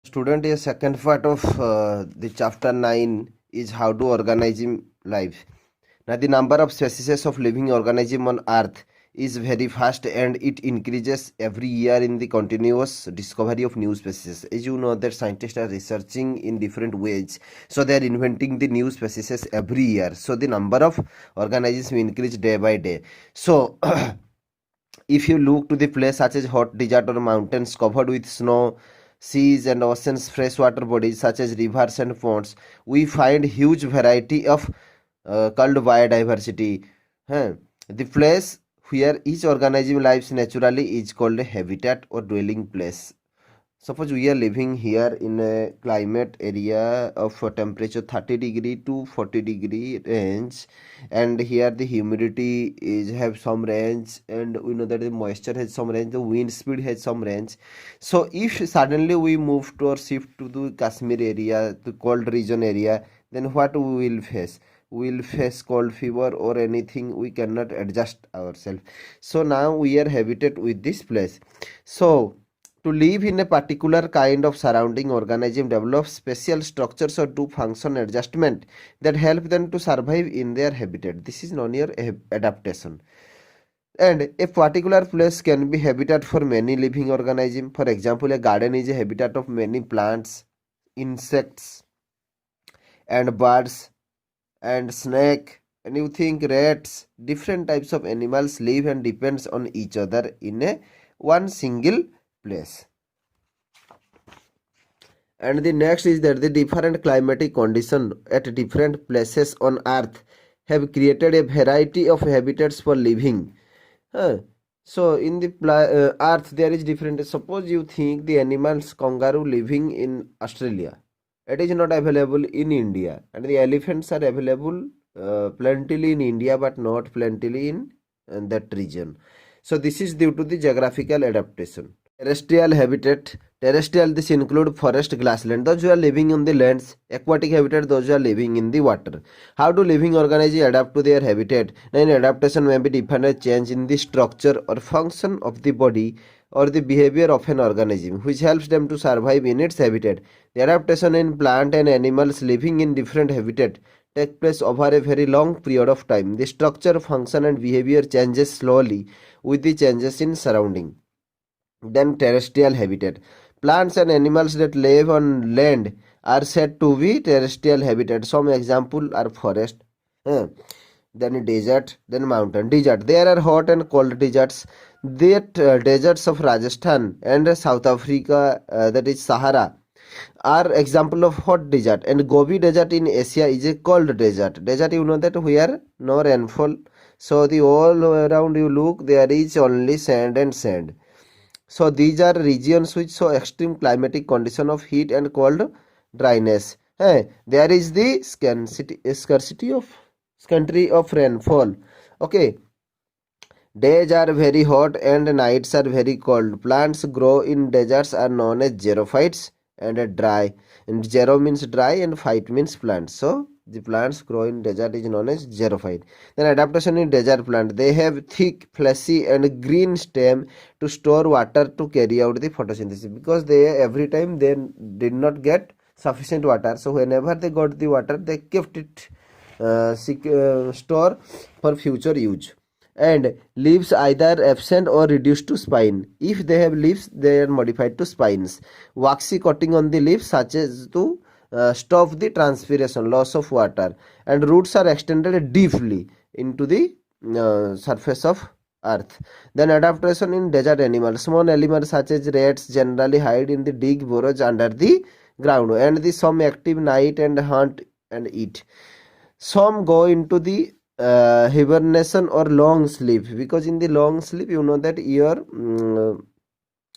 Student, a second part of the chapter 9 is how to organism life. Now, the number of species of living organism on Earth is very fast and it increases every year in the continuous discovery of new species. As you know, that scientists are researching in different ways, so they are inventing the new species every year. So the number of organisms will increase day by day. So if you look to the place such as hot desert or mountains covered with snow, seas and oceans, freshwater bodies such as rivers and ponds, we find huge variety of called biodiversity. Huh? The place where each organism lives naturally is called a habitat or dwelling place. Suppose we are living here in a climate area of a temperature 30 degree to 40 degree range, and here the humidity is have some range, and we know that the moisture has some range, the wind speed has some range. So if suddenly we move to or shift to the Kashmir area, the cold region area, then what we will face? We will face cold fever or anything, we cannot adjust ourselves. So now we are habitat with this place. So to live in a particular kind of surrounding, organism develop special structures or do function adjustment that help them to survive in their habitat. This is known as adaptation. And a particular place can be habitat for many living organisms. For example, a garden is a habitat of many plants, insects, and birds, and snake. And you think rats, different types of animals live and depends on each other in a one single place. And the next is that the different climatic conditions at different places on earth have created a variety of habitats for living. So in the earth there is different. Suppose you think the animals kangaroo living in Australia, it is not available in India, and the elephants are available plentifully in India but not plentifully in that region. So this is due to the geographical adaptation. Terrestrial habitat. Terrestrial, this include forest, grassland, those who are living on the lands. Aquatic habitat, those who are living in the water. How do living organisms adapt to their habitat? Now, in adaptation may be defined as change in the structure or function of the body or the behavior of an organism, which helps them to survive in its habitat. The adaptation in plant and animals living in different habitat take place over a very long period of time. The structure, function and behavior changes slowly with the changes in surrounding. Then terrestrial habitat. Plants and animals that live on land are said to be terrestrial habitat. Some example are forest, then desert, then mountain. Desert. There are hot and cold deserts. That deserts of Rajasthan and South Africa, that is Sahara, are example of hot desert. And Gobi Desert in Asia is a cold desert. Desert, you know that where no rainfall. So the all around you look, there is only sand and sand. So these are regions which show extreme climatic condition of heat and cold dryness. There is the scarcity of rainfall. Okay. Days are very hot and nights are very cold. Plants grow in deserts are known as xerophytes and dry. And xero means dry and phyte means plant. So the plants grow in desert is known as xerophyte. Then adaptation in desert plant. They have thick, fleshy and green stem to store water to carry out the photosynthesis, because they every time they did not get sufficient water. So whenever they got the water, they kept it store for future use. And leaves either absent or reduced to spine. If they have leaves, they are modified to spines. Waxy coating on the leaves such as to stop the transpiration, loss of water, and roots are extended deeply into the surface of earth. Then adaptation in desert animals. Small animals such as rats generally hide in the deep burrows under the ground, and the some active night and hunt and eat. Some go into the hibernation or long sleep, because in the long sleep you know that your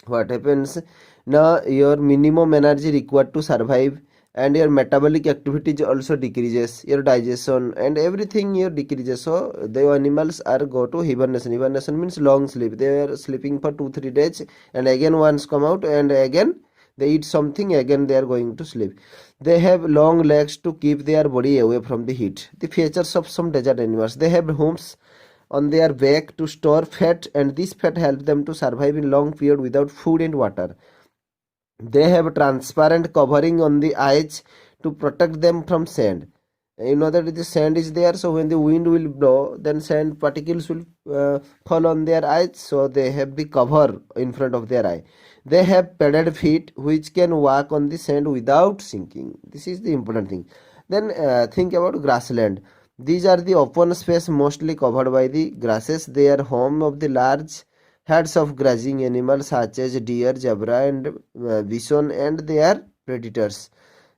what happens now, your minimum energy required to survive, and your metabolic activity also decreases, your digestion and everything your decreases. So the animals are go to hibernation. Hibernation means long sleep. They are sleeping for 2-3 days and again once come out and again they eat something, again they are going to sleep. They have long legs to keep their body away from the heat. The features of some desert animals. They have homes on their back to store fat, and this fat helps them to survive in long period without food and water. They have transparent covering on the eyes to protect them from sand. You know that the sand is there, so when the wind will blow, then sand particles will fall on their eyes, so they have the cover in front of their eye. They have padded feet which can walk on the sand without sinking. This is the important thing. Then think about grassland. These are the open space mostly covered by the grasses. They are home of the large herds of grazing animals such as deer, zebra, and bison, and their predators.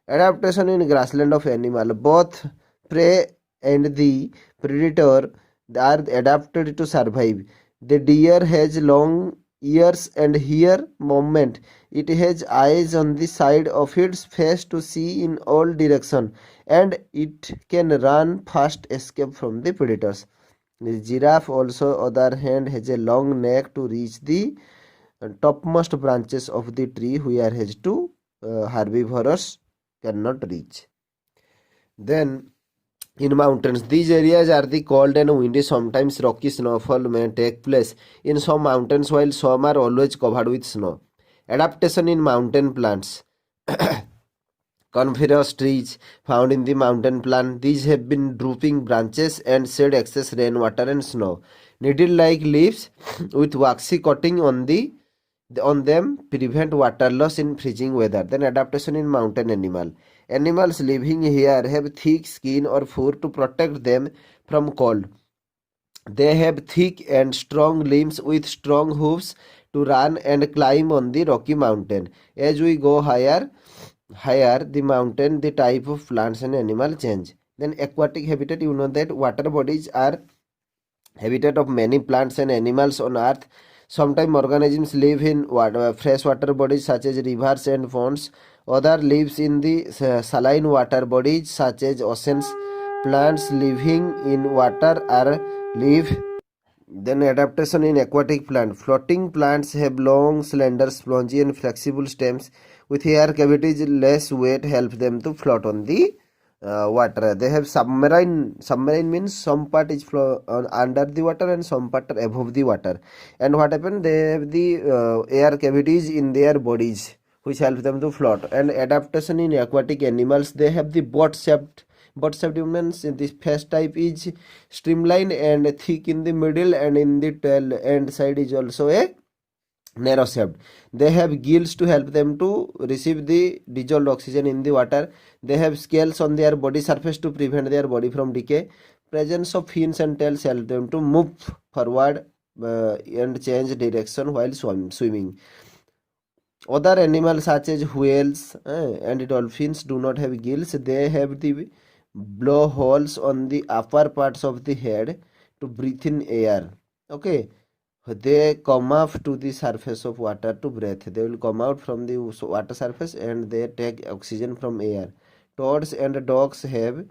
Adaptation in grassland of animal. Both prey and the predator are adapted to survive. The deer has long ears and hear movement. It has eyes on the side of its face to see in all directions, and it can run fast, escape from the predators. The giraffe also, other hand, has a long neck to reach the topmost branches of the tree, whereas two herbivores cannot reach. Then in mountains, these areas are the cold and windy. Sometimes rocky snowfall may take place in some mountains, while some are always covered with snow. Adaptation in mountain plants. Coniferous trees found in the mountain plant. These have been drooping branches and shed excess rainwater and snow. Needle-like leaves with waxy coating on them prevent water loss in freezing weather. Then adaptation in mountain animal. Animals living here have thick skin or fur to protect them from cold. They have thick and strong limbs with strong hooves to run and climb on the rocky mountain. As we go higher the mountain, the type of plants and animal change. Then aquatic habitat, you know that water bodies are habitat of many plants and animals on earth. Sometimes organisms live in freshwater bodies such as rivers and ponds. Other lives in the saline water bodies such as oceans. Plants living in water are live. Then adaptation in aquatic plant. Floating plants have long, slender, spongy and flexible stems with air cavities. Less weight help them to float on the water. They have submarine. Submarine means some part is under the water and some part are above the water. And what happened? They have the air cavities in their bodies which help them to float. And adaptation in aquatic animals, they have the boat shaped humans. This face type is streamlined and thick in the middle, and in the tail end side is also a narrow shaped. They have gills to help them to receive the dissolved oxygen in the water. They have scales on their body surface to prevent their body from decay. Presence of fins and tails help them to move forward and change direction while swimming. Other animals such as whales and dolphins do not have gills. They have the blowholes on the upper parts of the head to breathe in air. Okay, they come up to the surface of water to breathe. They will come out from the water surface and they take oxygen from air. Toads and dogs have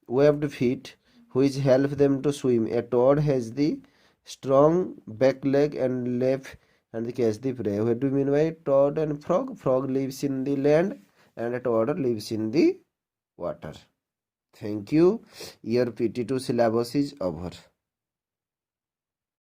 webbed feet which help them to swim. A toad has the strong back leg and left and catch the prey. What do you mean by toad and frog? Frog lives in the land and a toad lives in the water. Thank you. Your PT2 syllabus is over.